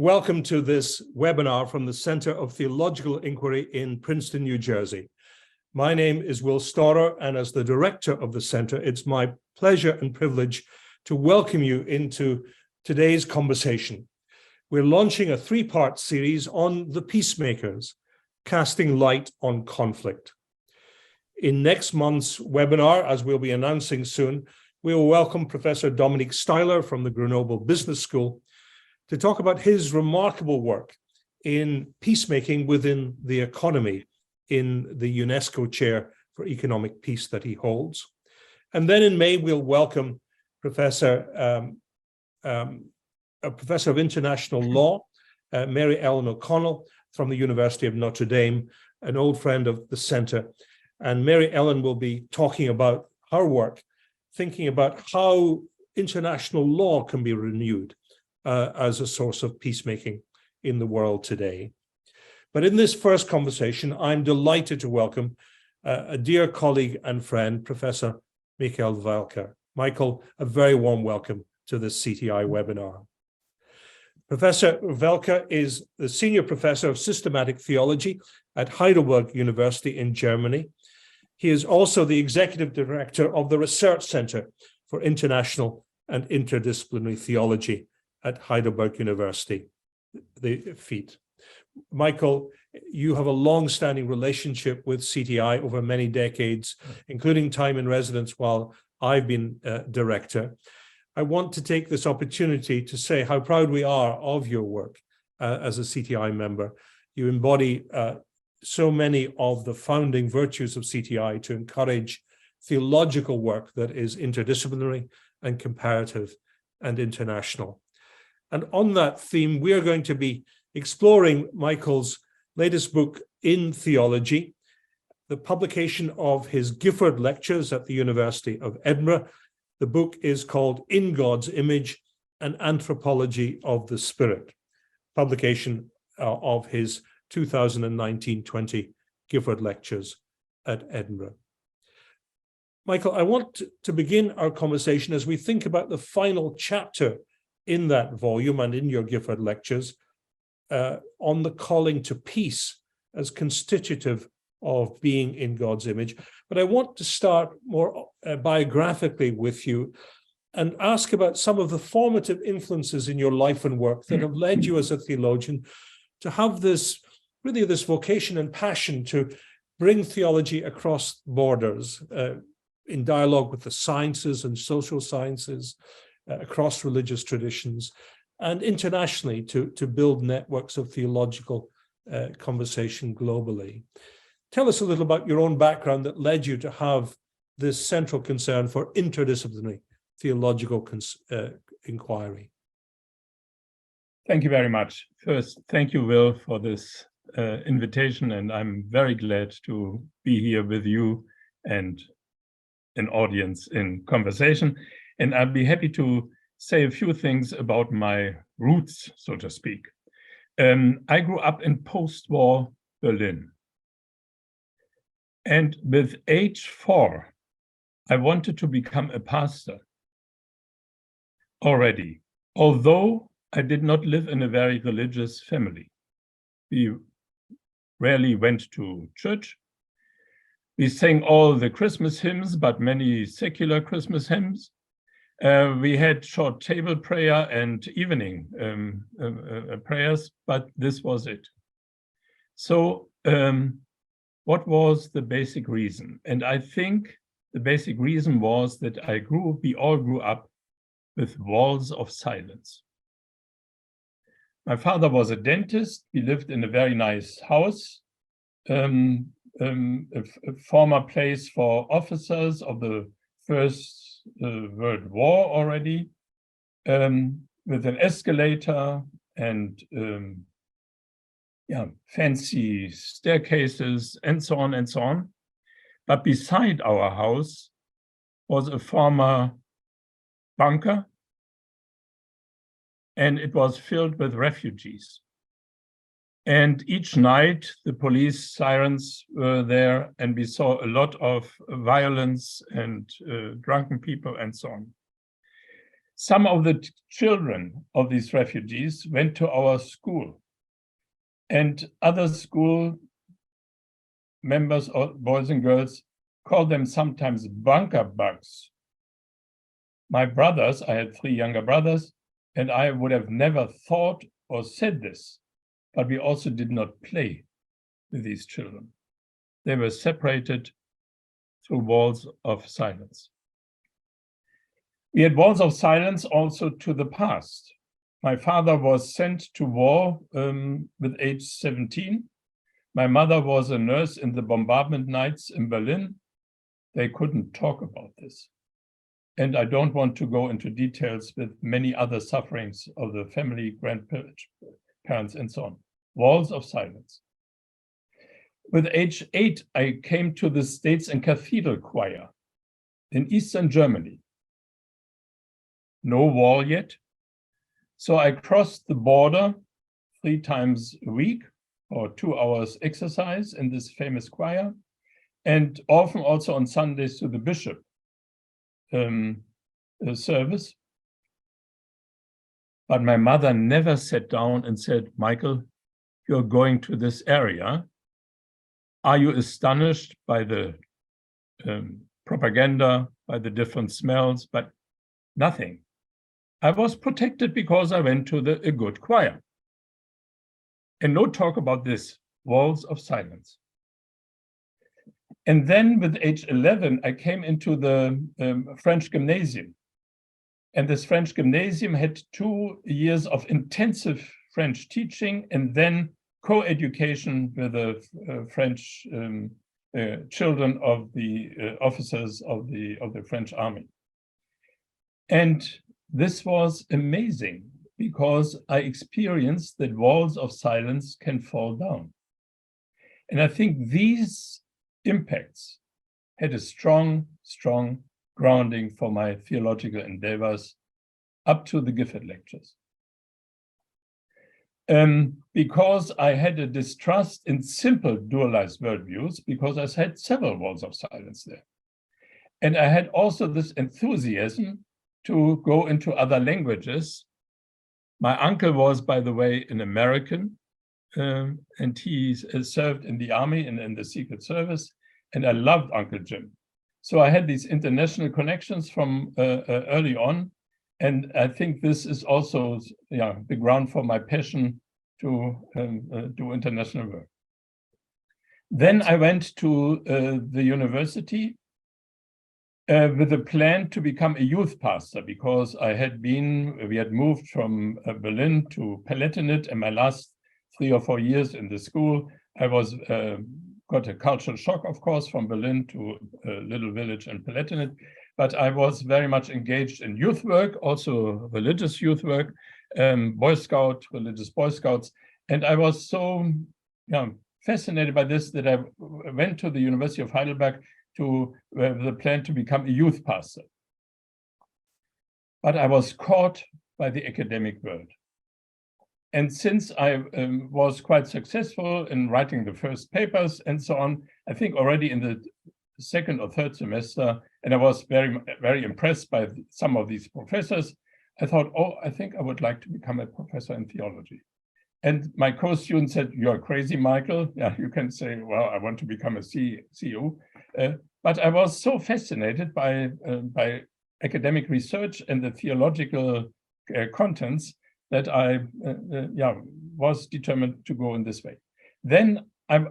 Welcome to this webinar from the Center of Theological Inquiry in Princeton, New Jersey. My name is Will Storrar, and as the director of the center, it's my pleasure and privilege to welcome you into today's conversation. We're launching a three-part series on the peacemakers, casting light on conflict. In next month's webinar, as we'll be announcing soon, we will welcome Professor Dominique Steyler from the Grenoble Business School to talk about his remarkable work in peacemaking within the economy in the UNESCO Chair for Economic Peace that he holds. And then in May, we'll welcome a professor of international law, Mary Ellen O'Connell from the University of Notre Dame, an old friend of the center. And Mary Ellen will be talking about her work, thinking about how international law can be renewed as a source of peacemaking in the world today. But in this first conversation, I'm delighted to welcome a dear colleague and friend, Professor Michael Welker. Michael, a very warm welcome to this CTI webinar. Professor Welker is the Senior Professor of Systematic Theology at Heidelberg University in Germany. He is also the Executive Director of the Research Center for International and Interdisciplinary Theology at Heidelberg University, the FEET. Michael, you have a long-standing relationship with CTI over many decades, including time in residence while I've been director. I want to take this opportunity to say how proud we are of your work as a CTI member. You embody so many of the founding virtues of CTI to encourage theological work that is interdisciplinary and comparative and international. And on that theme, we are going to be exploring Michael's latest book in theology, the publication of his Gifford Lectures at the University of Edinburgh. The book is called In God's Image, an Anthropology of the Spirit, publication of his 2019-20 Gifford Lectures at Edinburgh. Michael, I want to begin our conversation as we think about the final chapter in that volume and in your Gifford Lectures on the calling to peace as constitutive of being in God's image. But I want to start more biographically with you and ask about some of the formative influences in your life and work that have led you as a theologian to have this vocation and passion to bring theology across borders in dialogue with the sciences and social sciences, across religious traditions, and internationally to build networks of theological conversation globally. Tell us a little about your own background that led you to have this central concern for interdisciplinary theological inquiry. Thank you very much. First, thank you, Will, for this invitation, and I'm very glad to be here with you and an audience in conversation. And I'll be happy to say a few things about my roots, so to speak. I grew up in post-war Berlin. And with age 4, I wanted to become a pastor already, although I did not live in a very religious family. We rarely went to church. We sang all the Christmas hymns, but many secular Christmas hymns. We had short table prayer and evening prayers, but this was it. So what was the basic reason? And I think the basic reason was that we all grew up with walls of silence. My father was a dentist. He lived in a very nice house, a former place for officers of the First World War already, with an escalator and fancy staircases and so on and so on. But beside our house was a former bunker, and it was filled with refugees. And each night the police sirens were there, and we saw a lot of violence and drunken people and so on. Some of the children of these refugees went to our school, and other school members, or boys and girls, called them sometimes bunker bugs. My brothers, I had 3 younger brothers, and I would have never thought or said this, but we also did not play with these children. They were separated through walls of silence. We had walls of silence also to the past. My father was sent to war with age 17. My mother was a nurse in the bombardment nights in Berlin. They couldn't talk about this. And I don't want to go into details with many other sufferings of the family, grandparents, and so on. Walls of silence. With age 8, I came to the States and Cathedral Choir in Eastern Germany. No wall yet. So I crossed the border 3 times a week, or 2 hours exercise in this famous choir, and often also on Sundays to the bishop service. But my mother never sat down and said, Michael, you're going to this area. Are you astonished by the propaganda, by the different smells? But nothing. I was protected because I went to a good choir. And no talk about this, walls of silence. And then with age 11, I came into the French gymnasium. And this French gymnasium had 2 years of intensive French teaching and then co-education with the French children of the officers of the French army. And this was amazing because I experienced that walls of silence can fall down. And I think these impacts had a strong, strong grounding for my theological endeavors up to the Gifford Lectures. Because I had a distrust in simple dualized worldviews, because I had several walls of silence there. And I had also this enthusiasm to go into other languages. My uncle was, by the way, an American, and he served in the army and in the Secret Service, and I loved Uncle Jim. So I had these international connections from early on, and I think this is also the ground for my passion to do international work. Then I went to the university with a plan to become a youth pastor, because we had moved from Berlin to Palatinate, and my last 3 or 4 years in the school, I was got a cultural shock, of course, from Berlin to a little village in Palatinate, but I was very much engaged in youth work, also religious youth work, Boy Scout, religious Boy Scouts, and I was so fascinated by this that I went to the University of Heidelberg to the plan to become a youth pastor. But I was caught by the academic world. And since I was quite successful in writing the first papers and so on, I think already in the 2nd or 3rd semester, and I was very, very impressed by some of these professors, I thought, oh, I think I would like to become a professor in theology. And my co-student said, you're crazy, Michael. Yeah, you can say, well, I want to become a CEO. But I was so fascinated by academic research and the theological contents that I was determined to go in this way. Then,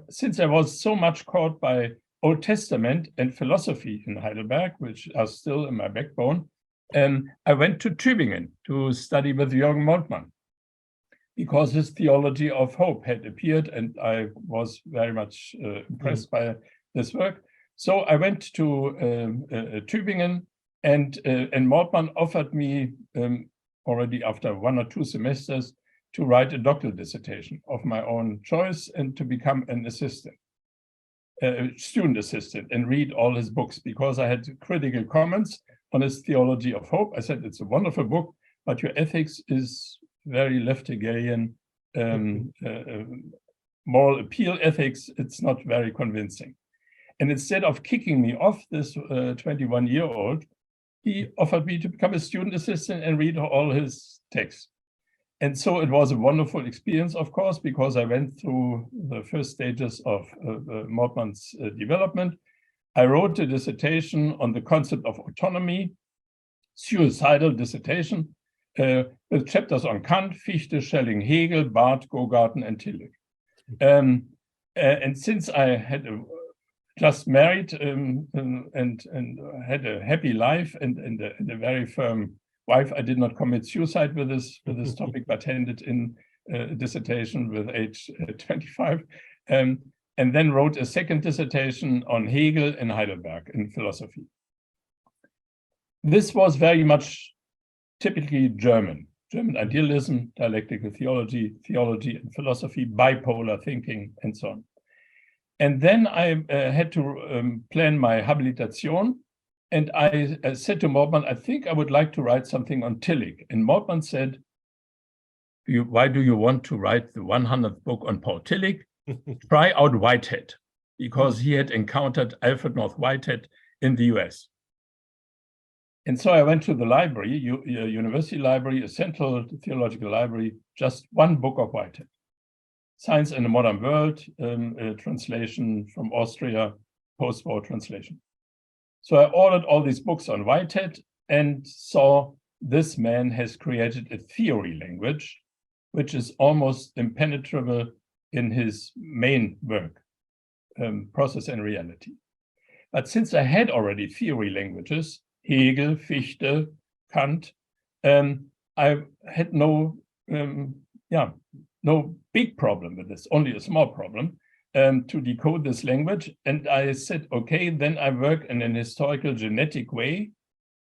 since I was so much caught by Old Testament and philosophy in Heidelberg, which are still in my backbone, I went to Tübingen to study with Jürgen Moltmann, because his theology of hope had appeared, and I was very much impressed by this work. So I went to Tübingen, and Moltmann offered me already after 1 or 2 semesters to write a doctoral dissertation of my own choice and to become an assistant, student assistant, and read all his books, because I had critical comments on his theology of hope. I said, it's a wonderful book, but your ethics is very left Hegelian, moral appeal ethics. It's not very convincing. And instead of kicking me off, this 21-year-old he offered me to become a student assistant and read all his texts. And so it was a wonderful experience, of course, because I went through the first stages of Moltmann's development. I wrote a dissertation on the concept of autonomy, suicidal dissertation, with chapters on Kant, Fichte, Schelling, Hegel, Barth, Gogarten, and Tillich. And since I had just married and had a happy life and a very firm wife, I did not commit suicide with this topic, but handed in a dissertation with age 25, and then wrote a second dissertation on Hegel in Heidelberg in philosophy. This was very much typically German idealism, dialectical theology, theology and philosophy, bipolar thinking, and so on. And then I had to plan my habilitation, and I said to Moltmann, I think I would like to write something on Tillich. And Moltmann said, why do you want to write the 100th book on Paul Tillich? Try out Whitehead, because he had encountered Alfred North Whitehead in the US. And so I went to the library, university library, a central theological library, just one book of Whitehead. Science in the Modern World, a translation from Austria, post-war translation. So I ordered all these books on Whitehead and saw this man has created a theory language, which is almost impenetrable in his main work, Process and Reality. But since I had already theory languages, Hegel, Fichte, Kant, I had no big problem with this, only a small problem to decode this language. And I said, okay, then I work in an historical genetic way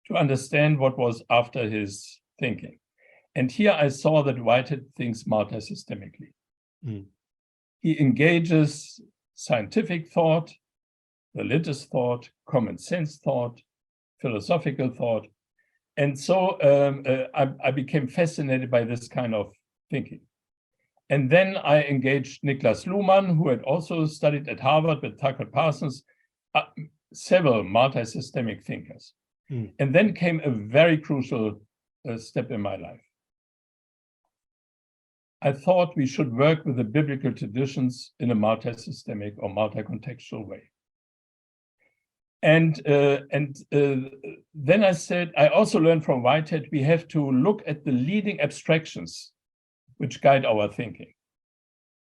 to understand what was after his thinking. And here I saw that Whitehead thinks multisystemically. He engages scientific thought, religious thought, common sense thought, philosophical thought. And so I became fascinated by this kind of thinking. And then I engaged Niklas Luhmann, who had also studied at Harvard with Tucker Parsons, several multi-systemic thinkers. And then came a very crucial step in my life. I thought we should work with the biblical traditions in a multi-systemic or multi-contextual way. And then I said, I also learned from Whitehead, we have to look at the leading abstractions which guide our thinking.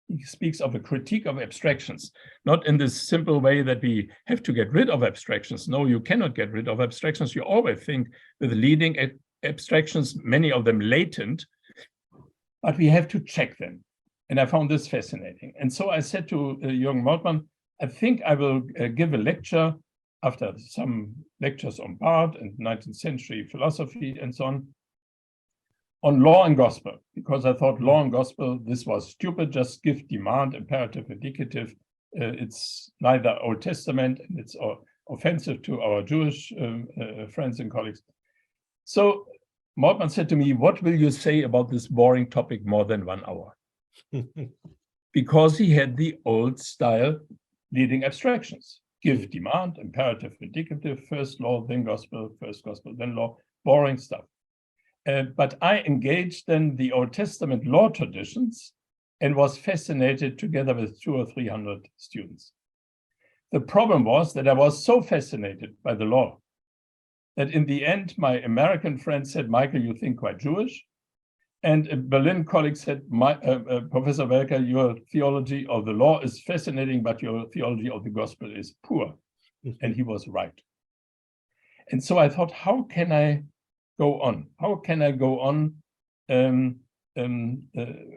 He speaks of a critique of abstractions, not in this simple way that we have to get rid of abstractions. No, you cannot get rid of abstractions. You always think with leading abstractions, many of them latent, but we have to check them. And I found this fascinating. And so I said to Jürgen Moltmann, I think I will give a lecture after some lectures on Barth and 19th century philosophy and so on law and gospel, because I thought law and gospel, this was stupid, just give demand, imperative, indicative. It's neither Old Testament, and it's offensive to our Jewish friends and colleagues. So Moltmann said to me, what will you say about this boring topic more than 1 hour? Because he had the old style leading abstractions. Give, demand, imperative, indicative, first law, then gospel, first gospel, then law, boring stuff. But I engaged then the Old Testament law traditions and was fascinated together with 200 or 300 students. The problem was that I was so fascinated by the law that in the end, my American friend said, Michael, you think quite Jewish. And a Berlin colleague said, Professor Welker, your theology of the law is fascinating, but your theology of the gospel is poor. And he was right. And so I thought, how can I go on? How can I go on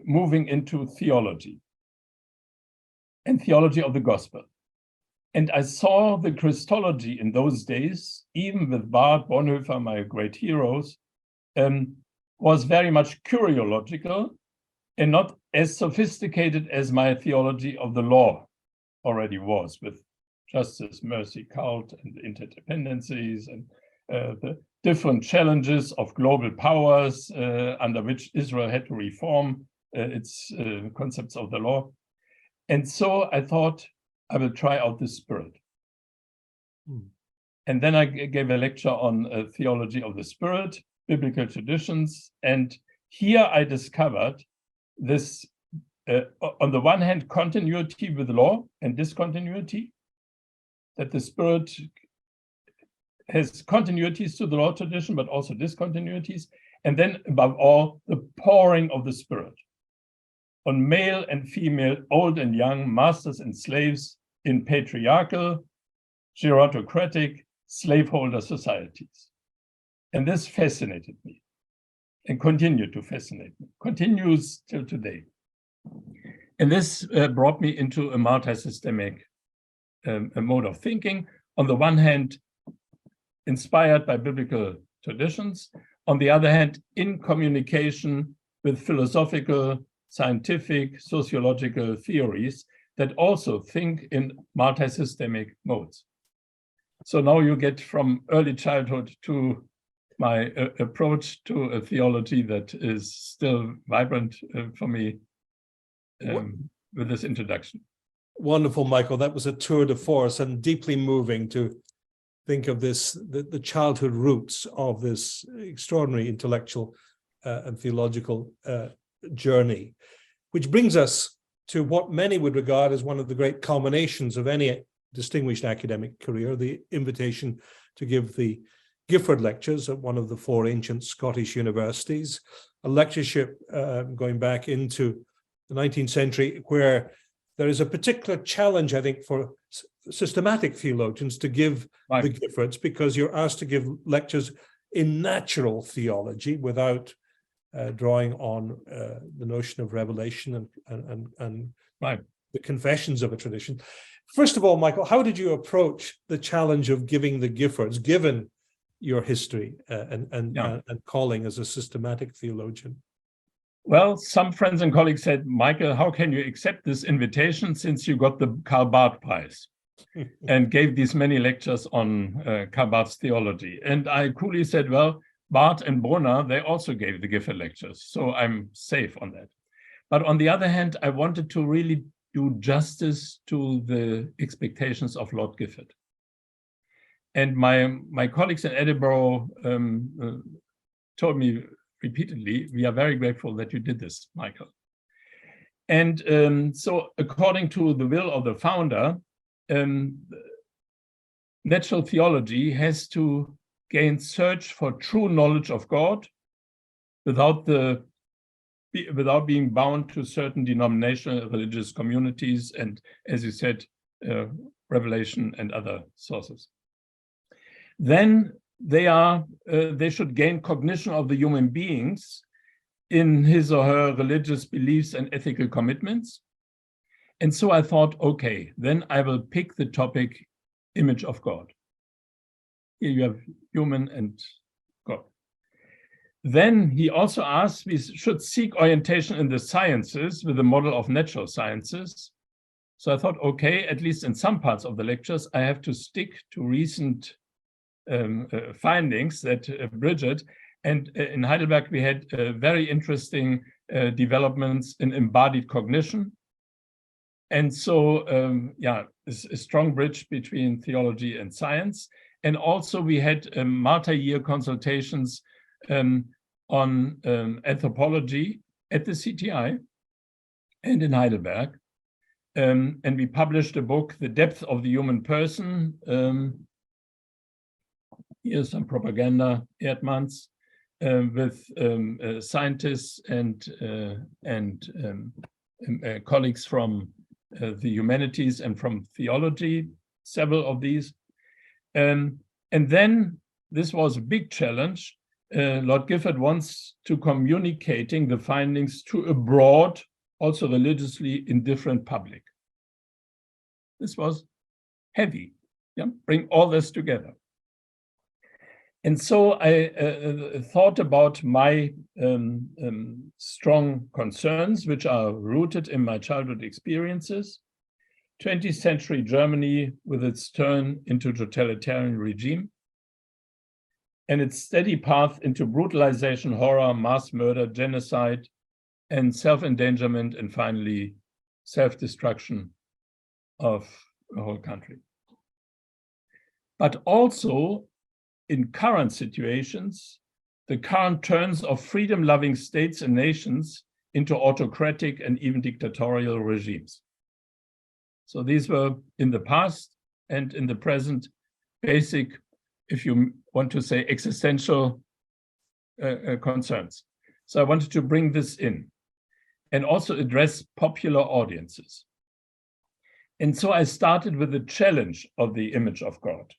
moving into theology and theology of the gospel? And I saw the Christology in those days, even with Barth, Bonhoeffer, my great heroes, was very much curiological and not as sophisticated as my theology of the law already was, with justice, mercy, cult, and interdependencies, and the different challenges of global powers under which Israel had to reform its concepts of the law. And so I thought I will try out this spirit. And then I gave a lecture on theology of the spirit, biblical traditions. And here I discovered this, on the one hand, continuity with law and discontinuity, that the spirit has continuities to the law tradition, but also discontinuities. And then above all, the pouring of the spirit on male and female, old and young, masters and slaves in patriarchal, gerontocratic, slaveholder societies. And this fascinated me and continued to fascinate me, continues till today. And this brought me into a multi-systemic mode of thinking. On the one hand, inspired by biblical traditions. On the other hand, in communication with philosophical, scientific, sociological theories that also think in multi-systemic modes. So now you get from early childhood to my approach to a theology that is still vibrant for me with this introduction. Wonderful, Michael. That was a tour de force and deeply moving to think of this, the childhood roots of this extraordinary intellectual and theological journey, which brings us to what many would regard as one of the great culminations of any distinguished academic career, the invitation to give the Gifford Lectures at one of the 4 ancient Scottish universities, a lectureship going back into the 19th century, where there is a particular challenge, I think, for systematic theologians to give the Giffords, because you're asked to give lectures in natural theology without drawing on the notion of revelation and the confessions of a tradition. First of all, Michael, how did you approach the challenge of giving the Giffords, given your history and calling as a systematic theologian? Well, some friends and colleagues said, Michael, how can you accept this invitation since you got the Karl Barth Prize and gave these many lectures on Karl Barth's theology? And I coolly said, well, Barth and Brunner, they also gave the Gifford Lectures, so I'm safe on that. But on the other hand, I wanted to really do justice to the expectations of Lord Gifford. And my colleagues in Edinburgh told me repeatedly, we are very grateful that you did this, Michael. And so according to the will of the founder, natural theology has to gain search for true knowledge of God without being bound to certain denominational religious communities and, as you said, revelation and other sources. Then they should gain cognition of the human beings in his or her religious beliefs and ethical commitments. And so I thought, okay, then I will pick the topic image of God. Here you have human and God. Then he also asked, we should seek orientation in the sciences with the model of natural sciences. So I thought, okay, at least in some parts of the lectures, I have to stick to recent findings that Bridget, and in Heidelberg we had very interesting developments in embodied cognition. And so, a strong bridge between theology and science. And also we had multi-year consultations on anthropology at the CTI and in Heidelberg. And we published a book, The Depth of the Human Person. Here's some propaganda, Erdmanns, with scientists and colleagues from the humanities and from theology, several of these. And then this was a big challenge. Lord Gifford wants to communicating the findings to a broad, also religiously indifferent public. This was heavy, bring all this together. And so I thought about my strong concerns, which are rooted in my childhood experiences. 20th century Germany with its turn into totalitarian regime and its steady path into brutalization, horror, mass murder, genocide, and self-endangerment, and finally self-destruction of the whole country. but also in current situations, the current turns of freedom-loving states and nations into autocratic and even dictatorial regimes. So these were in the past and in the present basic, if you want to say, existential concerns. So I wanted to bring this in and also address popular audiences. And so I started with the challenge of the image of God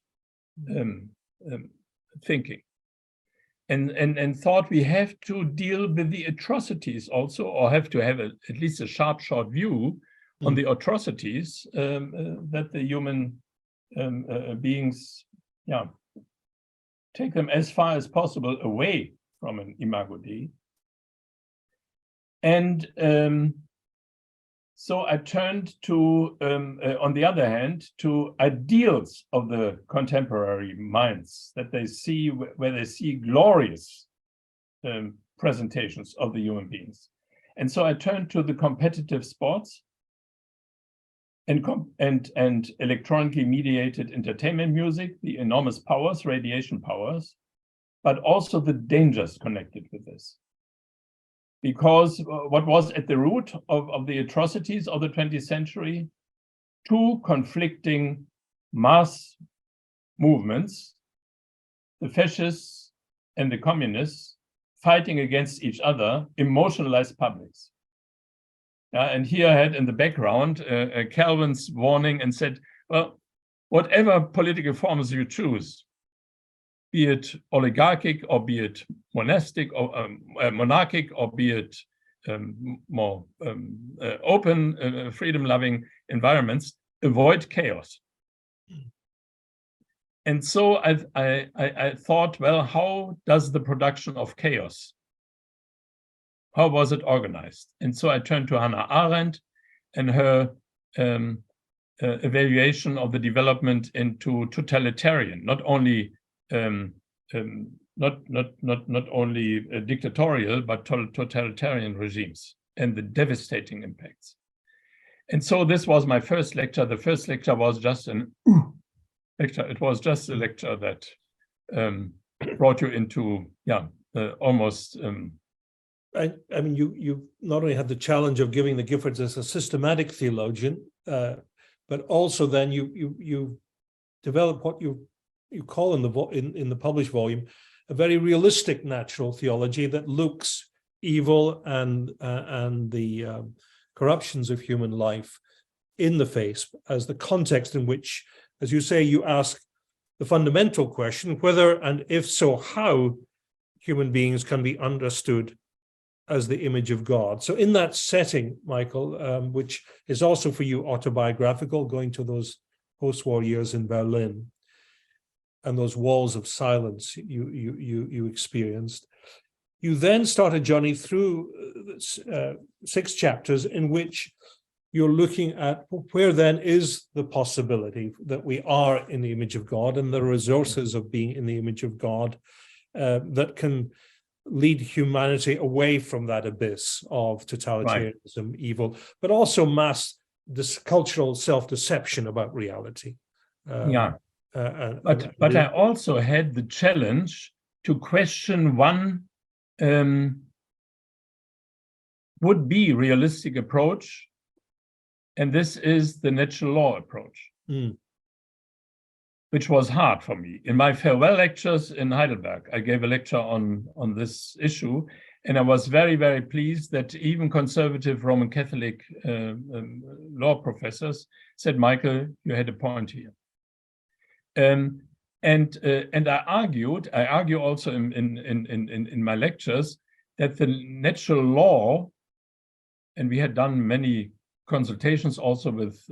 thinking. And thought we have to deal with the atrocities also, or have to have at least a short view on the atrocities that the human beings, take them as far as possible away from an imago Dei. And so I turned to, on the other hand, to ideals of the contemporary minds that they see, where they see glorious presentations of the human beings. And so I turned to the competitive sports and electronically mediated entertainment music, the enormous powers, radiation powers, but also the dangers connected with this. Because what was at the root of the atrocities of the 20th century? Two conflicting mass movements, the fascists and the communists, fighting against each other, emotionalized publics. And here I had in the background Calvin's warning and said, well, whatever political forms you choose, be it oligarchic or be it monastic or monarchic or be it more open, freedom-loving environments, avoid chaos. And so I thought, well, how does the production of chaos, how was it organized? And so I turned to Hannah Arendt and her evaluation of the development into totalitarian, not only not only dictatorial, but totalitarian regimes and the devastating impacts. And so this was my first lecture. The first lecture was just an lecture. It was just a lecture that brought you into, almost. I mean, you not only had the challenge of giving the Giffords as a systematic theologian, but also then you developed what you call in the published volume a very realistic natural theology that looks evil and the corruptions of human life in the face as the context in which, as you say, you ask the fundamental question whether, and if so, how human beings can be understood as the image of God. So in that setting, Michael, which is also for you autobiographical, going to those post-war years in Berlin, and those walls of silence you experienced. You then start a journey through 6 chapters in which you're looking at where then is the possibility that we are in the image of God and the resources of being in the image of God that can lead humanity away from that abyss of totalitarianism, evil, but also this cultural self-deception about reality. But I also had the challenge to question one would-be realistic approach, and this is the natural law approach, which was hard for me. In my farewell lectures in Heidelberg, I gave a lecture on this issue, and I was very, very pleased that even conservative Roman Catholic law professors said, Michael, you had a point here. And I argue also in my lectures that the natural law, and we had done many consultations also with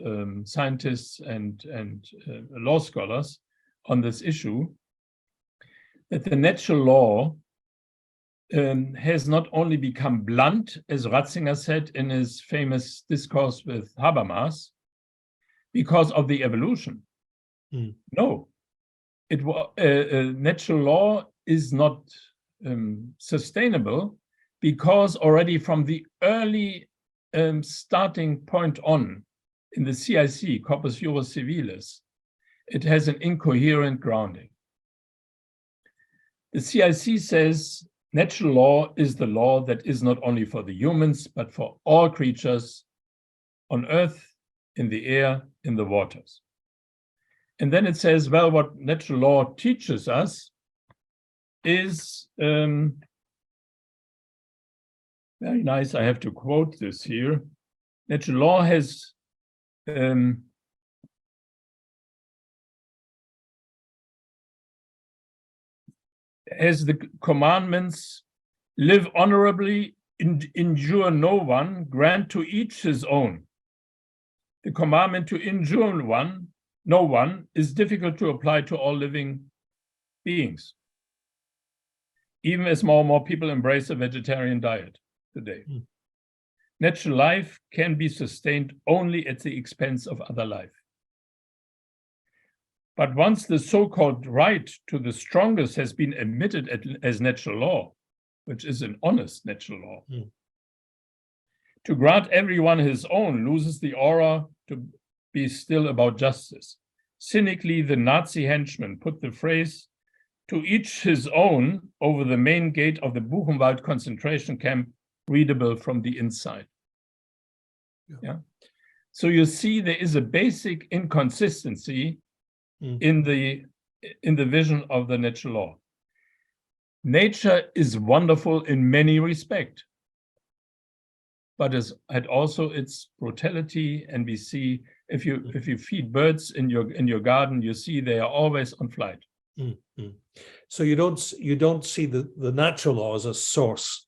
scientists and law scholars on this issue, that the natural law has not only become blunt, as Ratzinger said in his famous discourse with Habermas, because of the evolution. No, natural law is not sustainable because already from the early starting point on in the CIC, Corpus Juris Civilis, it has an incoherent grounding. The CIC says natural law is the law that is not only for the humans, but for all creatures on earth, in the air, in the waters. And then it says, well, what natural law teaches us is very nice. I have to quote this here. Natural law has the commandments: live honorably, injure no one, grant to each his own. The commandment to injure no one is difficult to apply to all living beings, even as more and more people embrace a vegetarian diet today. Natural life can be sustained only at the expense of other life. But once the so-called right to the strongest has been admitted as natural law, which is an honest natural law, to grant everyone his own loses the aura to be still about justice. Cynically, the Nazi henchmen put the phrase "to each his own" over the main gate of the Buchenwald concentration camp, readable from the inside. Yeah. So you see there is a basic inconsistency in the vision of the natural law. Nature is wonderful in many respects, but it had also its brutality. And we see if you feed birds in your garden, you see they are always on flight. So you don't see the natural law as a source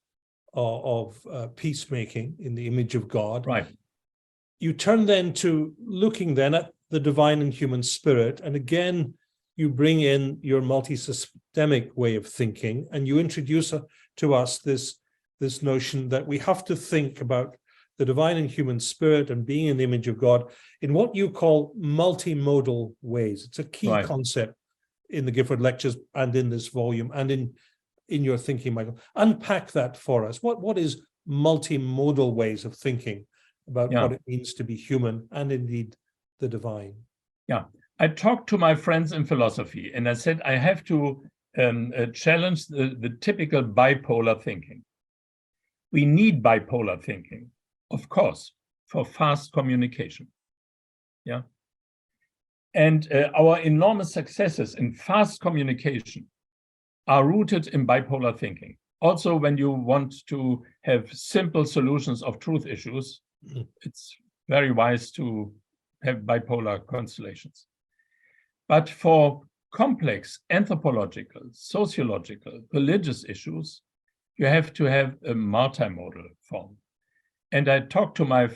of peacemaking in the image of God. Right. You turn then to looking then at the divine and human spirit, and again you bring in your multi-systemic way of thinking, and you introduce to us this notion that we have to think about the divine and human spirit and being in the image of God in what you call multimodal ways. It's a key concept in the Gifford Lectures and in this volume and in your thinking, Michael. Unpack that for us. What is multimodal ways of thinking about what it means to be human and indeed the divine? Yeah, I talked to my friends in philosophy, and I said I have to challenge the typical bipolar thinking. We need bipolar thinking, of course, for fast communication. Yeah. And our enormous successes in fast communication are rooted in bipolar thinking. Also, when you want to have simple solutions of truth issues, it's very wise to have bipolar constellations. But for complex anthropological, sociological, religious issues, you have to have a multimodal form. And I talked to my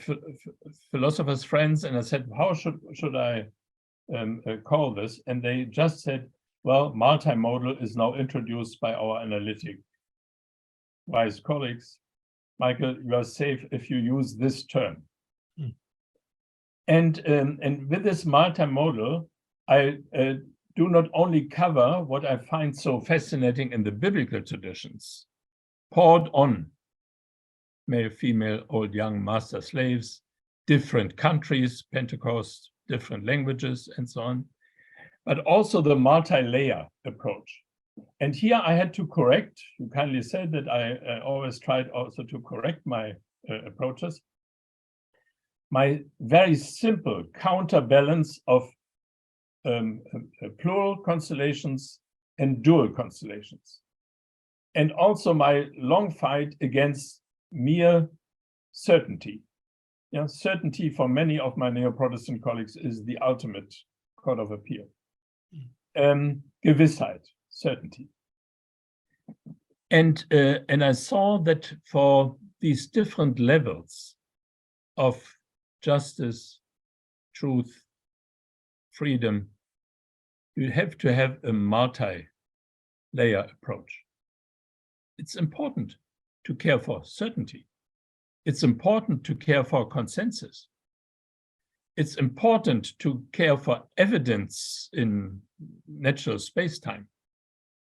philosophers friends and I said, how should I call this? And they just said, well, multimodal is now introduced by our analytic wise colleagues. Michael, you are safe if you use this term. And with this multimodal, I do not only cover what I find so fascinating in the biblical traditions, poured on male, female, old, young, master, slaves, different countries, Pentecost, different languages, and so on, but also the multi-layer approach. And here I had to correct, you kindly said that I always tried also to correct my approaches, my very simple counterbalance of plural constellations and dual constellations. And also my long fight against mere certainty. Yeah, certainty for many of my Neo-Protestant colleagues is the ultimate court of appeal. Gewissheit, certainty. And I saw that for these different levels of justice, truth, freedom, you have to have a multi-layer approach. It's important to care for certainty. It's important to care for consensus. It's important to care for evidence in natural space-time,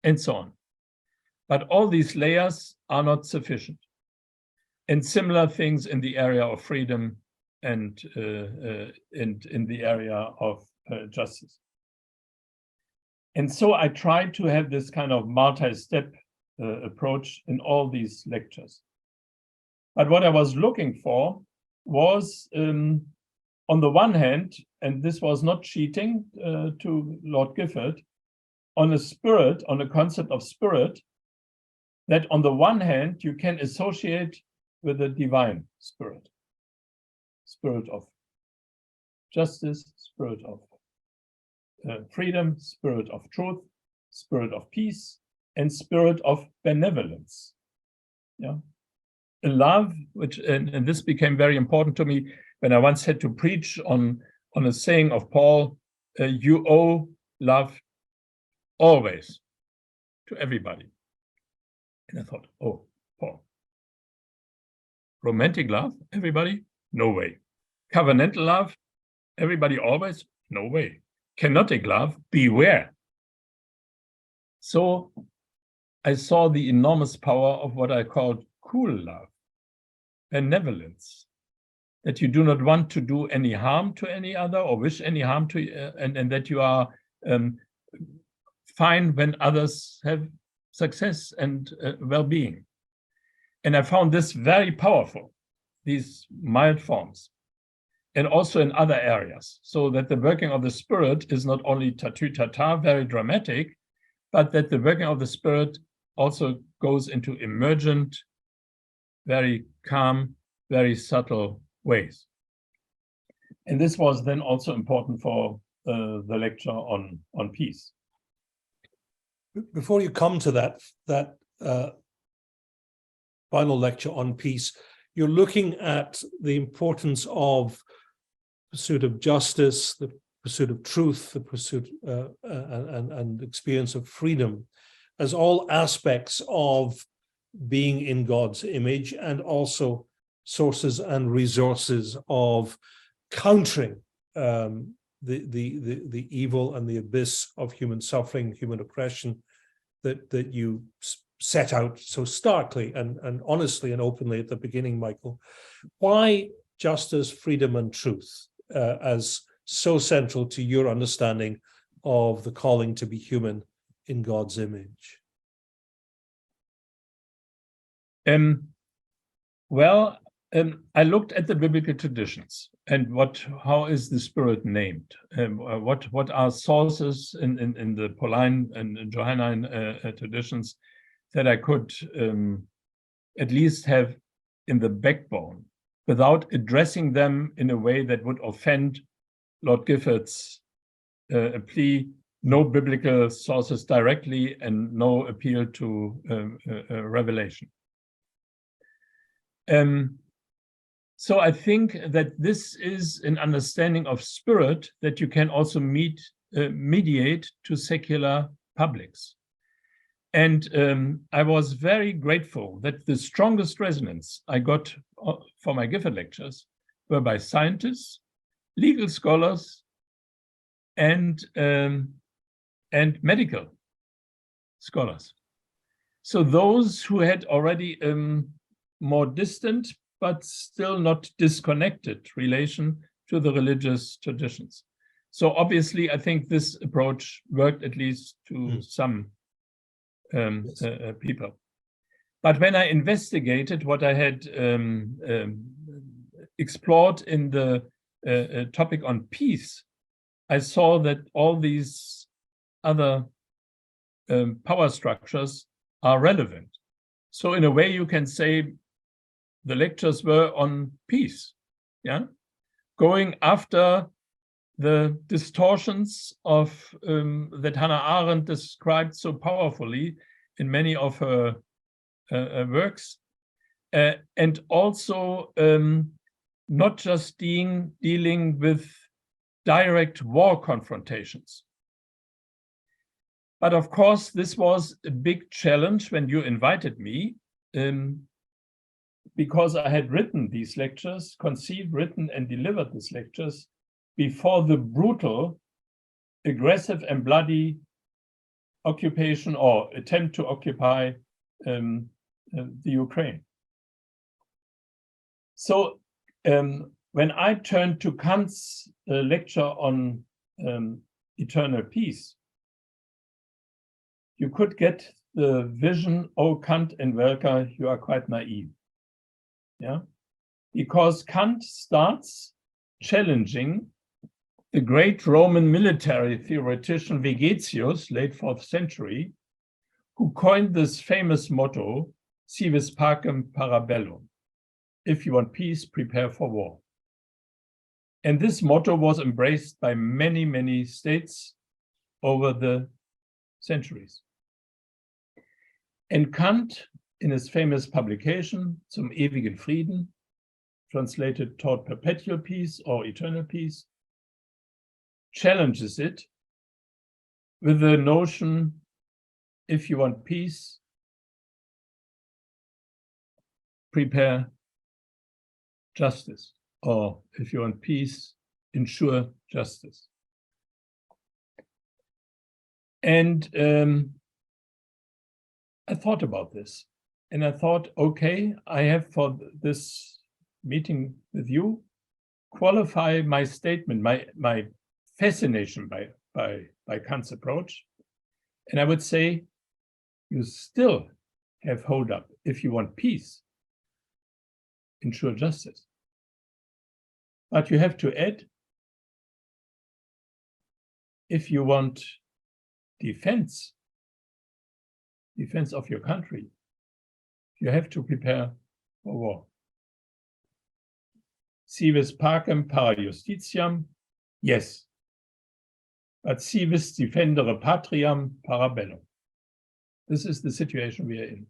and so on. But all these layers are not sufficient. And similar things in the area of freedom and in the area of justice. And so I tried to have this kind of multi-step approach in all these lectures. But what I was looking for was, on the one hand, and this was not cheating to Lord Gifford, on a spirit, on a concept of spirit, that on the one hand, you can associate with the divine spirit, spirit of justice, spirit of freedom, spirit of truth, spirit of peace, and spirit of benevolence. Yeah, a love, which, and this became very important to me when I once had to preach on a saying of Paul, you owe love always to everybody. And I thought, oh, Paul, romantic love, everybody? No way. Covenantal love, everybody always? No way. Kenotic love, beware. So I saw the enormous power of what I called cool love, benevolence, that you do not want to do any harm to any other or wish any harm to, and that you are fine when others have success and well-being. And I found this very powerful, these mild forms, and also in other areas, so that the working of the spirit is not only tatu-tata, very dramatic, but that the working of the spirit also goes into emergent, very calm, very subtle ways. And this was then also important for the lecture on peace. Before you come to that final lecture on peace, you're looking at the importance of pursuit of justice, the pursuit of truth, the pursuit and experience of freedom as all aspects of being in God's image, and also sources and resources of countering the evil and the abyss of human suffering, human oppression that you set out so starkly and honestly and openly at the beginning, Michael. Why justice, freedom, and truth as so central to your understanding of the calling to be human in God's image? I looked at the biblical traditions and how is the spirit named? What are sources in the Pauline and Johannine traditions that I could at least have in the backbone without addressing them in a way that would offend Lord Gifford's plea, no biblical sources directly and no appeal to revelation. So I think that this is an understanding of spirit that you can also mediate to secular publics. And I was very grateful that the strongest resonance I got for my Gifford lectures were by scientists, legal scholars, and medical scholars. So those who had already more distant, but still not disconnected relation to the religious traditions. So obviously, I think this approach worked at least to some people. But when I investigated what I had explored in the topic on peace, I saw that all these other power structures are relevant. So in a way, you can say the lectures were on peace, yeah, going after the distortions of that Hannah Arendt described so powerfully in many of her works, and also not just dealing with direct war confrontations. But of course, this was a big challenge when you invited me, because I had written these lectures, conceived, written, and delivered these lectures before the brutal, aggressive, and bloody occupation or attempt to occupy the Ukraine. So when I turned to Kant's lecture on eternal peace, you could get the vision, oh, Kant and Welker, you are quite naive. Yeah, because Kant starts challenging the great Roman military theoretician Vegetius, late 4th century, who coined this famous motto, si vis pacem para bellum. If you want peace, prepare for war. And this motto was embraced by many, many states over the centuries. And Kant, in his famous publication, Zum ewigen Frieden, translated toward perpetual peace or eternal peace, challenges it with the notion, if you want peace, prepare justice, or if you want peace, ensure justice. And I thought about this, and I thought, okay, I have for this meeting with you, qualify my statement, my fascination by Kant's approach. And I would say, you still have hold up. If you want peace, ensure justice. But you have to add, if you want defense of your country, you have to prepare for war. Si vis pacem para justitiam, yes. But si vis defendere patriam para bellum. This is the situation we are in.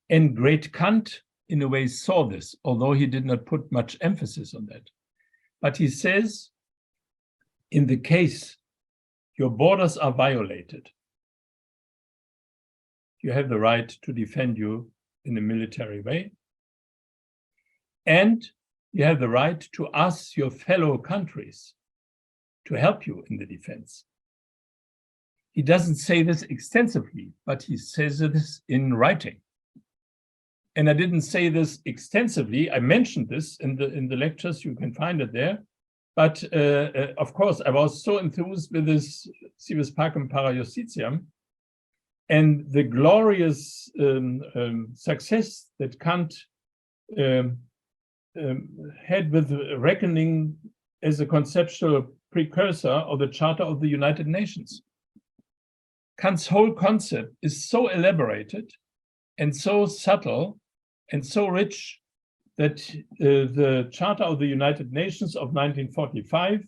And great Kant, in a way, saw this, although he did not put much emphasis on that. But he says, in the case your borders are violated, you have the right to defend you in a military way. And you have the right to ask your fellow countries to help you in the defense. He doesn't say this extensively, but he says this in writing. And I didn't say this extensively. I mentioned this in the lectures. You can find it there. But of course, I was so enthused with this si vis pacem para justitiam and the glorious success that Kant had with reckoning as a conceptual precursor of the Charter of the United Nations. Kant's whole concept is so elaborated and so subtle and so rich that the Charter of the United Nations of 1945,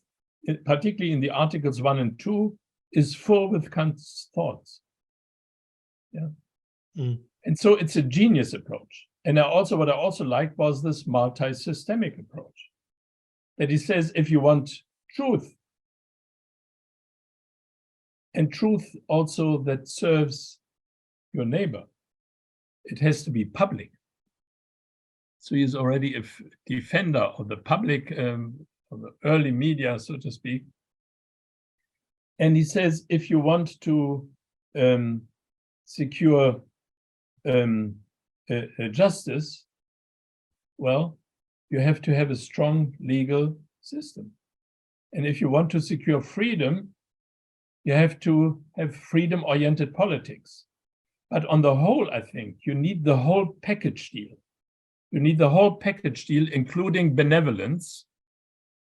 particularly in the Articles 1 and 2, is full with Kant's thoughts. Yeah. Mm. And so it's a genius approach. And what I also liked was this multi-systemic approach, that he says, if you want truth, and truth also that serves your neighbor, it has to be public. So he is already a defender of the public, of the early media, so to speak. And he says, if you want to secure justice, well, you have to have a strong legal system. And if you want to secure freedom, you have to have freedom-oriented politics. But on the whole, I think you need the whole package deal. You need the whole package deal, including benevolence,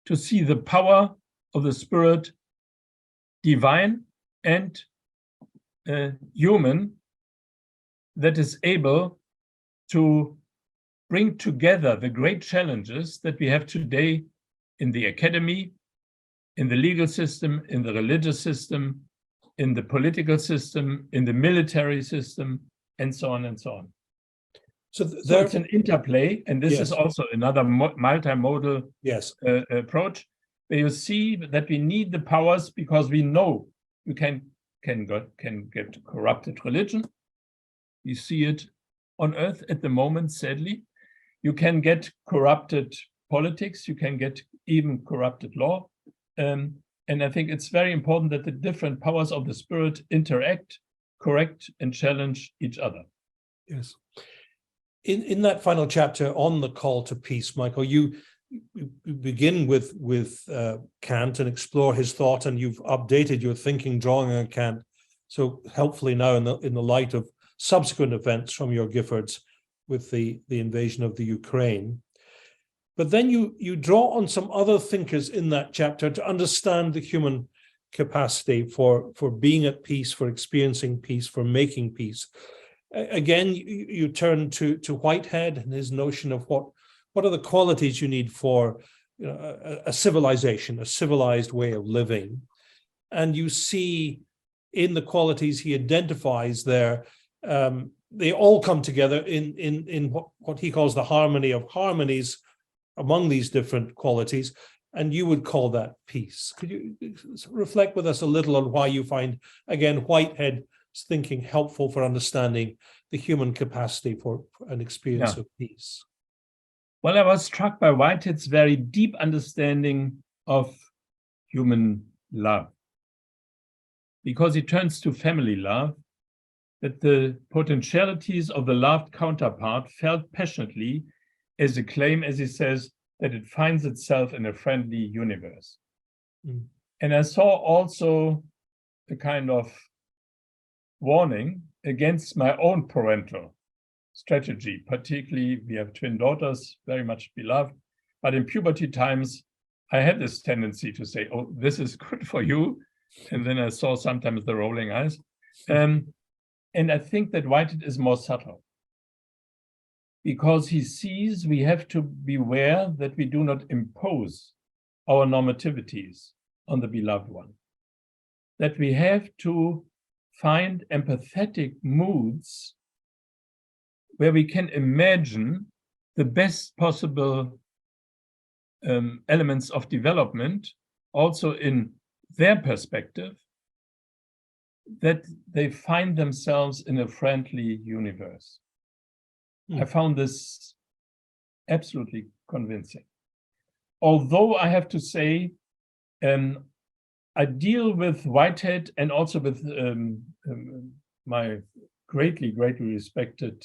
to see the power of the spirit, divine and human, that is able to bring together the great challenges that we have today in the academy, in the legal system, in the religious system, in the political system, in the military system, and so on and so on. So it's an interplay, and this is also another multimodal approach, where you see that we need the powers because we know you can get corrupted religion. We see it on earth at the moment, sadly. You can get corrupted politics, you can get even corrupted law. And I think it's very important that the different powers of the spirit interact, correct, and challenge each other. Yes. In that final chapter on the call to peace, Michael, you begin with Kant and explore his thought, and you've updated your thinking, drawing on Kant so helpfully now in the light of subsequent events from your Giffords with the invasion of the Ukraine. But then you draw on some other thinkers in that chapter to understand the human capacity for being at peace, for experiencing peace, for making peace. Again, you turn to Whitehead and his notion of what are the qualities you need for a civilization, a civilized way of living. And you see in the qualities he identifies there, they all come together in what he calls the harmony of harmonies among these different qualities, and you would call that peace. Could you reflect with us a little on why you find, again, Whitehead's thinking helpful for understanding the human capacity for an experience of peace? Well, I was struck by Whitehead's very deep understanding of human love, because he turns to family love, that the potentialities of the loved counterpart felt passionately as a claim, as he says, that it finds itself in a friendly universe. And I saw also a kind of warning against my own parental strategy. Particularly, we have twin daughters, very much beloved, but in puberty times, I had this tendency to say, oh, this is good for you. And then I saw sometimes the rolling eyes. And I think that Whitehead is more subtle, because he sees we have to beware that we do not impose our normativities on the beloved one, that we have to find empathetic moods where we can imagine the best possible elements of development, also in their perspective, that they find themselves in a friendly universe. I found this absolutely convincing. Although I have to say, I deal with Whitehead and also with my greatly respected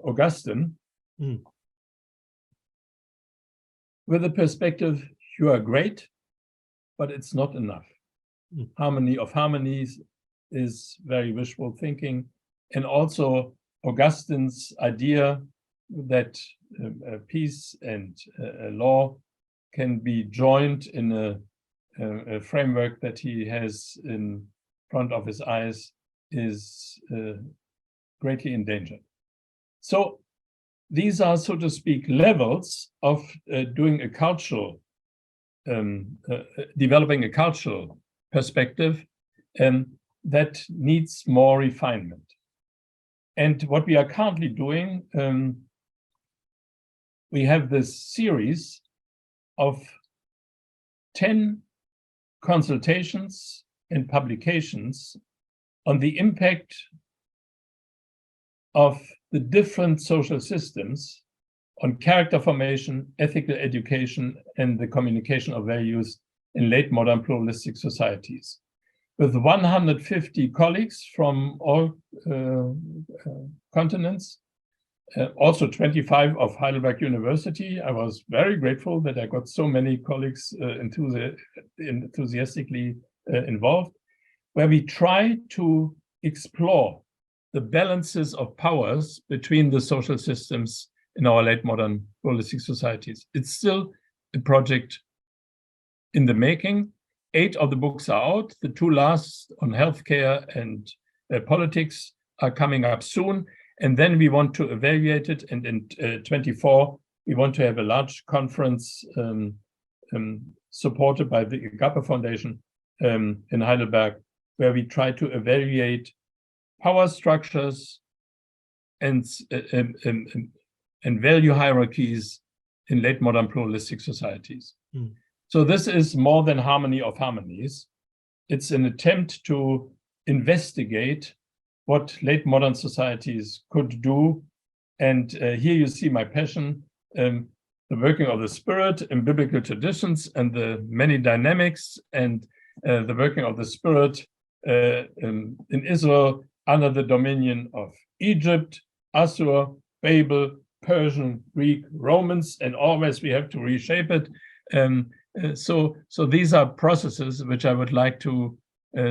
Augustine, with the perspective, you are great, but it's not enough. Harmony of harmonies is very wishful thinking. And also Augustine's idea that peace and law can be joined in a framework that he has in front of his eyes is greatly endangered. So these are, so to speak, levels of doing a cultural, developing a cultural perspective that needs more refinement. And what we are currently doing, we have this series of 10 consultations and publications on the impact of the different social systems on character formation, ethical education, and the communication of values in late modern pluralistic societies, with 150 colleagues from all continents, also 25 of Heidelberg University. I was very grateful that I got so many colleagues enthusiastically involved, where we try to explore the balances of powers between the social systems in our late modern pluralistic societies. It's still a project in the making. 8 of the books are out. The 2 last on healthcare and politics are coming up soon. And then we want to evaluate it. And in 24, we want to have a large conference supported by the Agape Foundation in Heidelberg, where we try to evaluate power structures and value hierarchies in late modern pluralistic societies. So this is more than harmony of harmonies. It's an attempt to investigate what late modern societies could do. And here you see my passion, the working of the Spirit in biblical traditions and the many dynamics, and the working of the Spirit in Israel under the dominion of Egypt, Assur, Babel, Persian, Greek, Romans, and always we have to reshape it. So these are processes which I would like to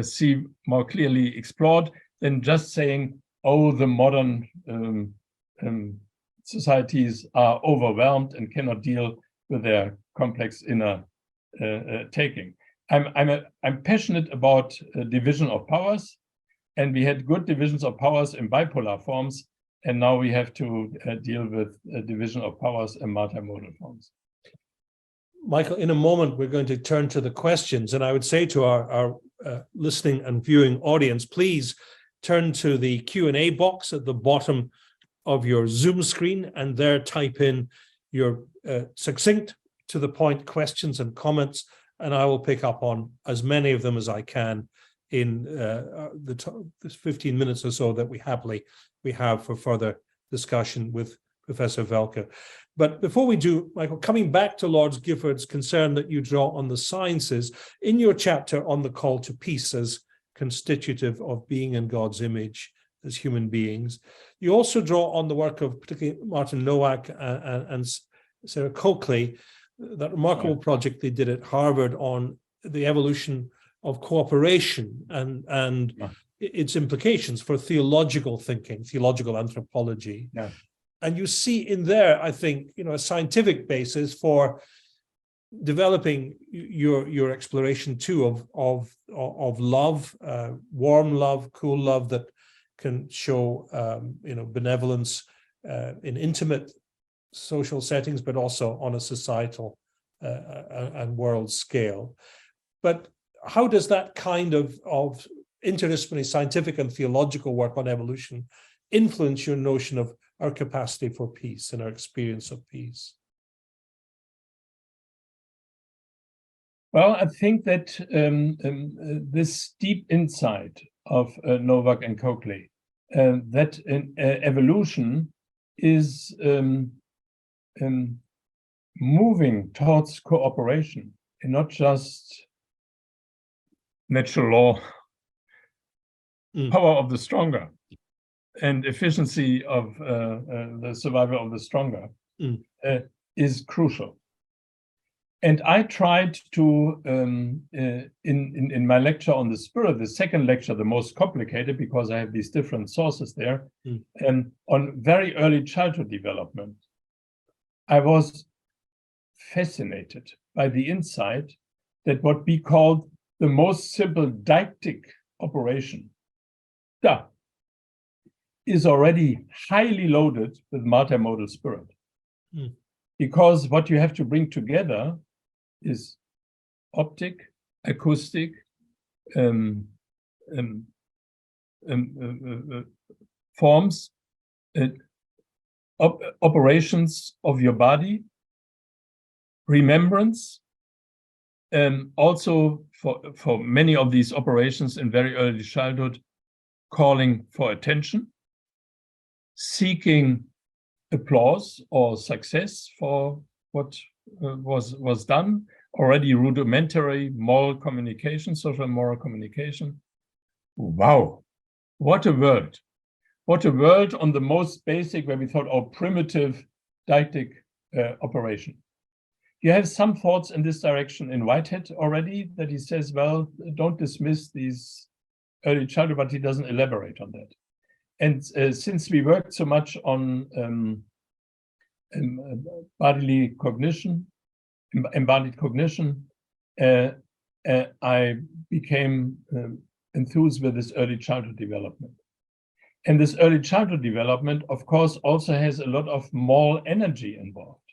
see more clearly explored than just saying, oh, the modern societies are overwhelmed and cannot deal with their complex inner taking. I'm passionate about division of powers, and we had good divisions of powers in bipolar forms, and now we have to deal with division of powers in multimodal forms. Michael, in a moment, we're going to turn to the questions, and I would say to our listening and viewing audience, please turn to the Q&A box at the bottom of your Zoom screen, and there type in your succinct, to the point questions and comments, and I will pick up on as many of them as I can in the 15 minutes or so that we have for further discussion with Professor Welker. But before we do, Michael, coming back to Lord Gifford's concern that you draw on the sciences, in your chapter on the call to peace as constitutive of being in God's image as human beings, you also draw on the work of particularly Martin Nowak and Sarah Coakley, that remarkable project they did at Harvard on the evolution of cooperation and its implications for theological thinking, theological anthropology. Yeah. And you see in there, I think, a scientific basis for developing your exploration too of love, warm love, cool love that can show benevolence in intimate social settings, but also on a societal and world scale. But how does that kind of interdisciplinary scientific and theological work on evolution influence your notion of our capacity for peace and our experience of peace? Well, I think that this deep insight of Nowak and Coakley, that evolution is moving towards cooperation and not just natural law, power of the stronger, and efficiency of the survival of the stronger is crucial. And I tried to, in my lecture on the spirit, the second lecture, the most complicated because I have these different sources there, on very early childhood development, I was fascinated by the insight that what we called the most simple deictic operation, da, is already highly loaded with multimodal spirit. Because what you have to bring together is optic, acoustic, forms, operations of your body, remembrance, also for many of these operations in very early childhood, calling for attention, seeking applause or success for what was done, already rudimentary moral communication, social moral communication. Wow, what a world. What a world on the most basic, where we thought, oh, primitive deictic operation. You have some thoughts in this direction in Whitehead already, that he says, well, don't dismiss these early childhood, but he doesn't elaborate on that. And since we worked so much on bodily cognition, embodied cognition, I became enthused with this early childhood development. And this early childhood development, of course, also has a lot of moral energy involved,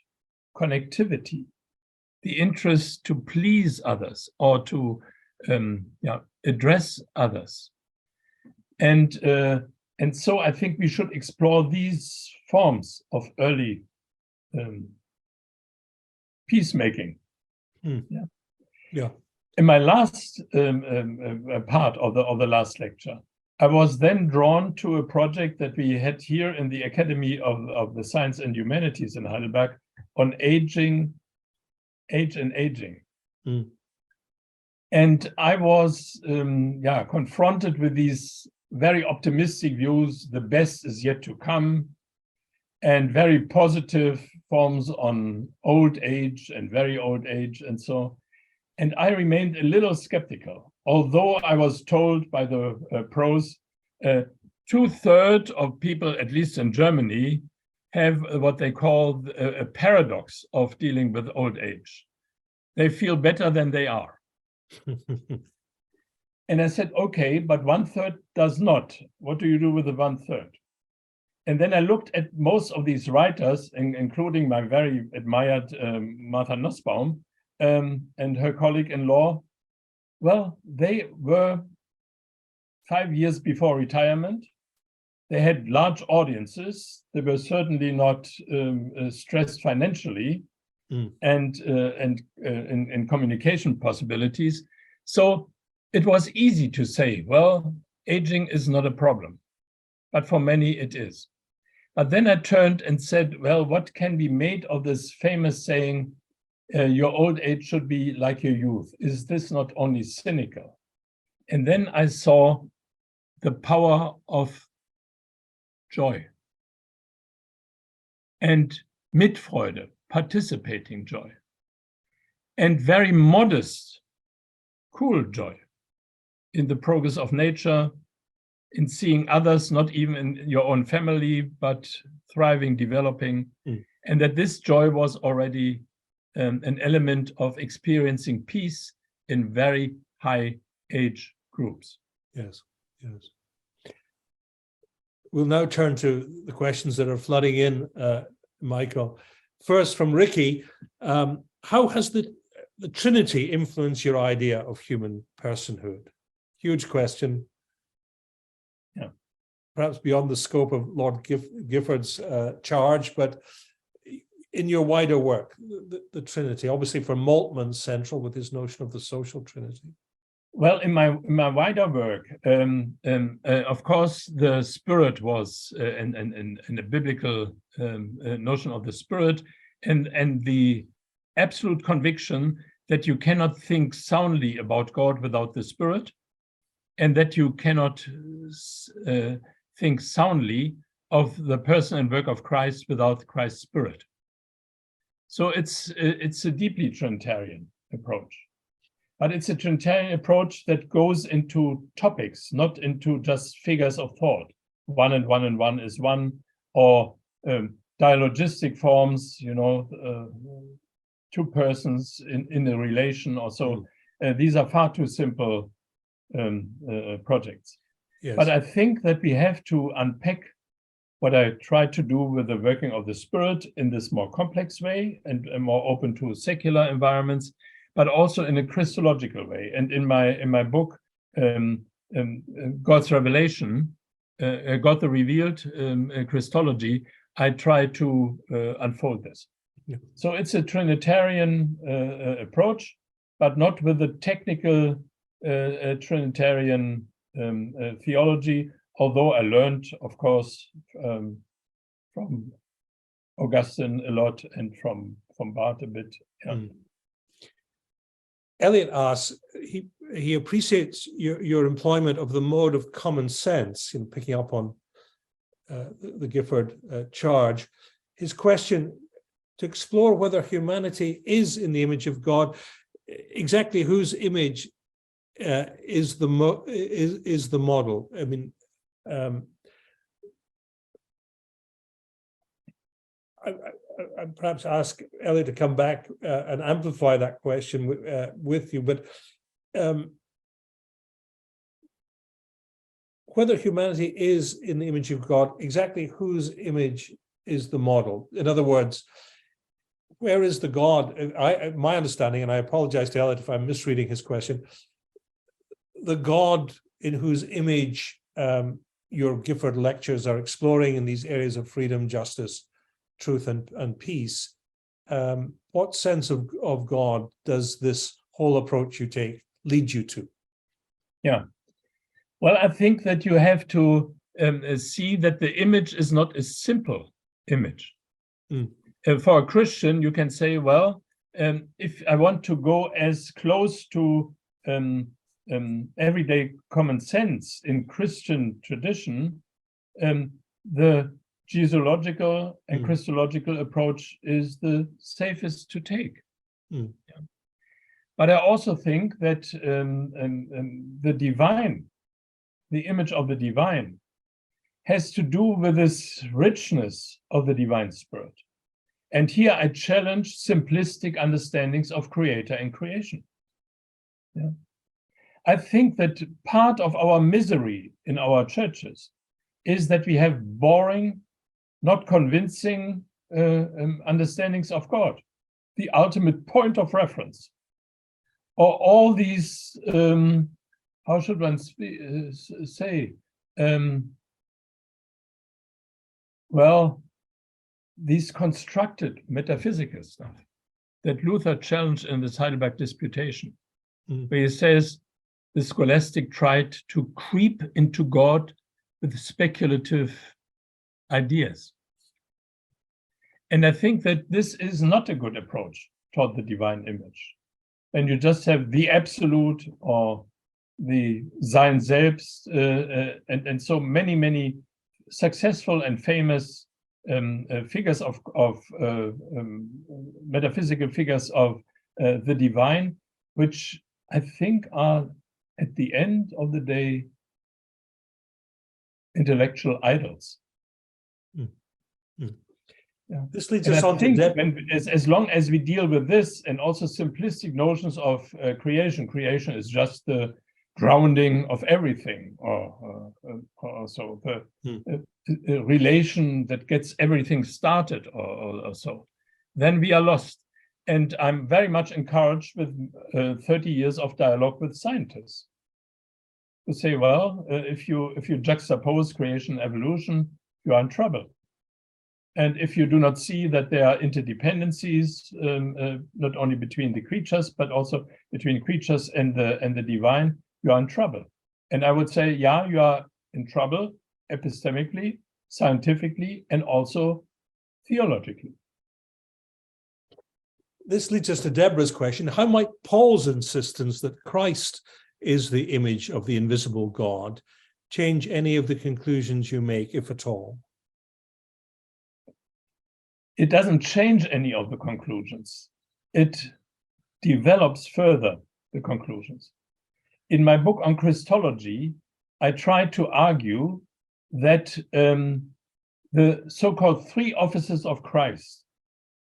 connectivity, the interest to please others or to address others. And so I think we should explore these forms of early peacemaking. Yeah. In my last part of the last lecture, I was then drawn to a project that we had here in the Academy of the Science and Humanities in Heidelberg on age and aging. And I was confronted with these very optimistic views, the best is yet to come, and very positive forms on old age and very old age and so. And I remained a little skeptical, although I was told by the pros, 2/3 of people, at least in Germany, have what they call a paradox of dealing with old age. They feel better than they are. And I said, okay, but 1/3 does not. What do you do with the 1/3? And then I looked at most of these writers, including my very admired Martha Nussbaum and her colleague-in-law. Well, they were 5 years before retirement. They had large audiences. They were certainly not stressed financially and in communication possibilities. So it was easy to say, well, aging is not a problem, but for many it is. But then I turned and said, well, what can be made of this famous saying, your old age should be like your youth? Is this not only cynical? And then I saw the power of joy and Mitfreude, participating joy, and very modest, cool joy in the progress of nature, in seeing others, not even in your own family, but thriving, developing, and that this joy was already an element of experiencing peace in very high age groups. Yes, yes. We'll now turn to the questions that are flooding in, Michael. First, from Ricky, how has the Trinity influenced your idea of human personhood? Huge question. Yeah. Perhaps beyond the scope of Lord Gifford's charge, but in your wider work, the Trinity, obviously for Moltmann central with his notion of the social Trinity. Well, in my wider work, of course, the Spirit was and a biblical notion of the Spirit, and the absolute conviction that you cannot think soundly about God without the Spirit, and that you cannot think soundly of the person and work of Christ without Christ's Spirit. So it's a deeply Trinitarian approach. But it's a Trinitarian approach that goes into topics, not into just figures of thought. 1 and 1 and 1 is 1, or dialogistic forms, two persons in a relation or so. These are far too simple projects. Yes. But I think that we have to unpack what I try to do with the working of the Spirit in this more complex way and more open to secular environments, but also in a Christological way. And in my book, God's Revelation, God the Revealed, Christology, I try to unfold this. Yeah. So it's a Trinitarian approach, but not with the technical Trinitarian theology, although I learned, of course, from Augustine a lot and from Barth a bit. Yeah. Elliot asks, he appreciates your employment of the mode of common sense in picking up on the Gifford charge. His question, to explore whether humanity is in the image of God, exactly whose image is the model? I mean, I perhaps ask Elliot to come back and amplify that question with you, but whether humanity is in the image of God, exactly whose image is the model? In other words, where is the God? My understanding, and I apologize to Elliot if I'm misreading his question, the God in whose image your Gifford lectures are exploring in these areas of freedom, justice, truth, and peace. What sense of God does this whole approach you take lead you to? Yeah. Well, I think that you have to see that the image is not a simple image. For a Christian, you can say, well, if I want to go as close to everyday common sense in Christian tradition, the Jesuological and Christological approach is the safest to take. Yeah. But I also think that the divine, the image of the divine, has to do with this richness of the divine spirit. And here I challenge simplistic understandings of creator and creation. Yeah. I think that part of our misery in our churches is that we have boring, not convincing understandings of God, the ultimate point of reference, or all these, how should one say, well, these constructed metaphysical stuff that Luther challenged in this Heidelberg Disputation, where he says the scholastic tried to creep into God with speculative ideas. And I think that this is not a good approach toward the divine image. And you just have the absolute or the Sein selbst, and so many successful and famous figures of metaphysical figures of the divine, which I think are at the end of the day intellectual idols. Yeah. This leads us on to as long as we deal with this and also simplistic notions of creation is just the grounding of everything, or so the relation that gets everything started, or so, then we are lost. And I'm very much encouraged with 30 years of dialogue with scientists to say, well, if you juxtapose creation and evolution, you are in trouble. And if you do not see that there are interdependencies, not only between the creatures, but also between creatures and the divine, you are in trouble. And I would say, yeah, you are in trouble epistemically, scientifically, and also theologically. This leads us to Deborah's question. How might Paul's insistence that Christ is the image of the invisible God change any of the conclusions you make, if at all? It doesn't change any of the conclusions. It develops further the conclusions. In my book on Christology, I tried to argue that the so-called three offices of Christ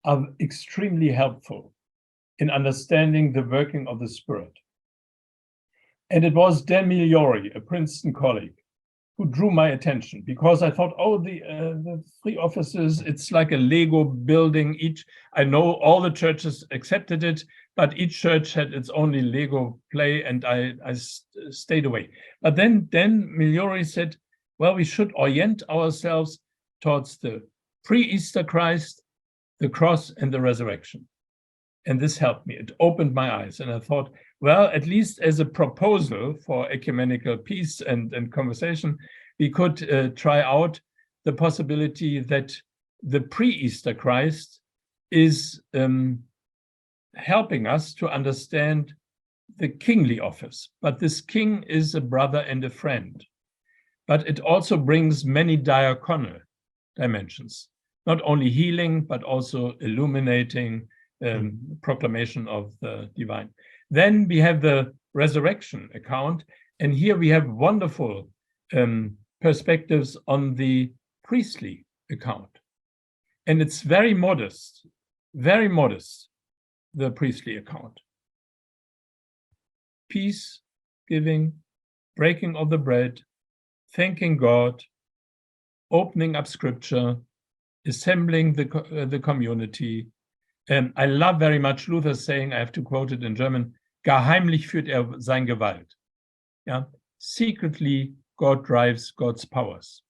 are extremely helpful in understanding the working of the Spirit. And it was Dan Migliori, a Princeton colleague, who drew my attention, because I thought, oh, the three offices, it's like a Lego building. I know all the churches accepted it, but each church had its own Lego play, and I stayed away. But then Migliori said, well, we should orient ourselves towards the pre-Easter Christ, the cross, and the resurrection. And this helped me. It opened my eyes. And I thought, well, at least as a proposal for ecumenical peace and conversation, we could try out the possibility that the pre-Easter Christ is helping us to understand the kingly office. But this king is a brother and a friend. But it also brings many diaconal dimensions, not only healing, but also illuminating, proclamation of the divine. Then we have the resurrection account, and here we have wonderful perspectives on the priestly account. And it's very modest, the priestly account. Peace giving, breaking of the bread, thanking God, opening up scripture, assembling the community. I love very much Luther saying, I have to quote it in German, gar heimlich führt sein Gewalt. Yeah? Secretly, God drives God's powers.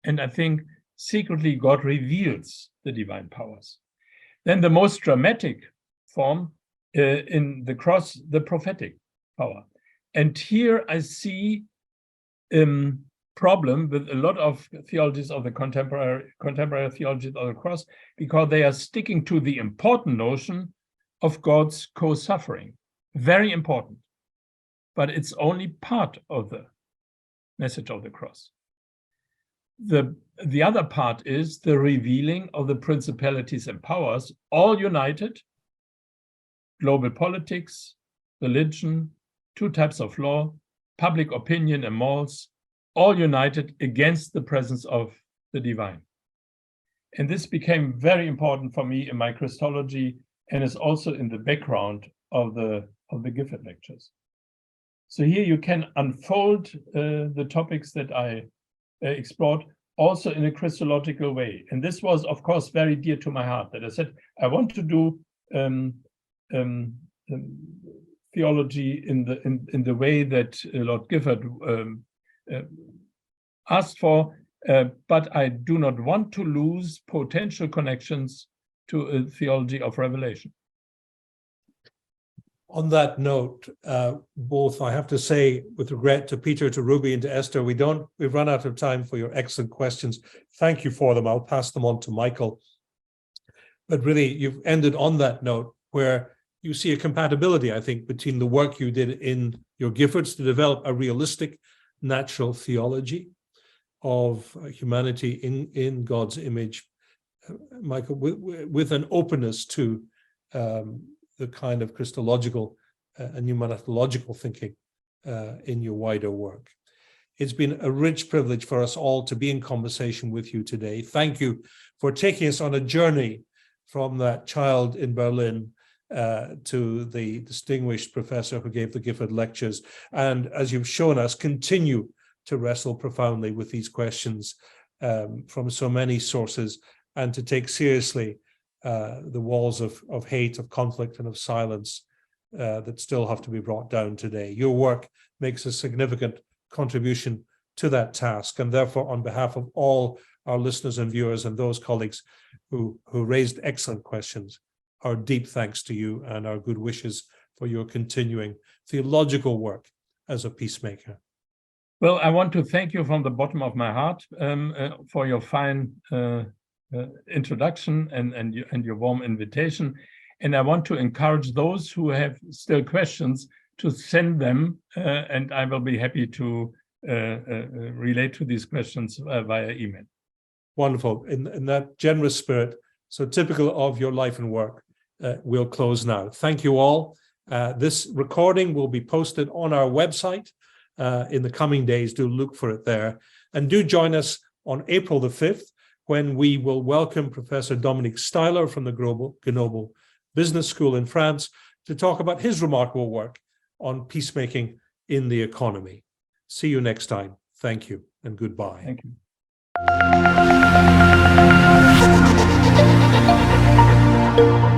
And I think secretly, God reveals the divine powers. Then the most dramatic form in the cross, the prophetic power. And here I see problem with a lot of theologies of the contemporary theologies of the cross, because they are sticking to the important notion of God's co-suffering. Very important. But it's only part of the message of the cross. The other part is the revealing of the principalities and powers, all united global politics, religion, two types of law, public opinion and morals, all united against the presence of the divine. And this became very important for me in my Christology, and is also in the background of the Gifford Lectures. So here you can unfold the topics that I explored also in a Christological way. And this was, of course, very dear to my heart, that I said, I want to do theology in the way that Lord Gifford asked for, but I do not want to lose potential connections to a theology of revelation. On that note, both, I have to say, with regret to Peter, to Ruby, and to Esther, we've run out of time for your excellent questions. Thank you for them. I'll pass them on to Michael. But really, you've ended on that note where you see a compatibility, I think, between the work you did in your Giffords to develop a realistic natural theology of humanity in God's image, Michael, with an openness to the kind of Christological and humanitological thinking in your wider work. It's been a rich privilege for us all to be in conversation with you today. Thank you for taking us on a journey from that child in Berlin to the distinguished professor who gave the Gifford Lectures. And as you've shown us, continue to wrestle profoundly with these questions from so many sources, and to take seriously the walls of hate, of conflict, and of silence that still have to be brought down today. Your work makes a significant contribution to that task, and therefore, on behalf of all our listeners and viewers and those colleagues who raised excellent questions, our deep thanks to you and our good wishes for your continuing theological work as a peacemaker. Well, I want to thank you from the bottom of my heart for your fine introduction and your warm invitation. And I want to encourage those who have still questions to send them, and I will be happy to relate to these questions via email. Wonderful. In that generous spirit, so typical of your life and work, we'll close now. Thank you all. This recording will be posted on our website in the coming days. Do look for it there. And do join us on April the 5th, when we will welcome Professor Dominique Steyler from the Grenoble Business School in France to talk about his remarkable work on peacemaking in the economy. See you next time. Thank you and goodbye. Thank you.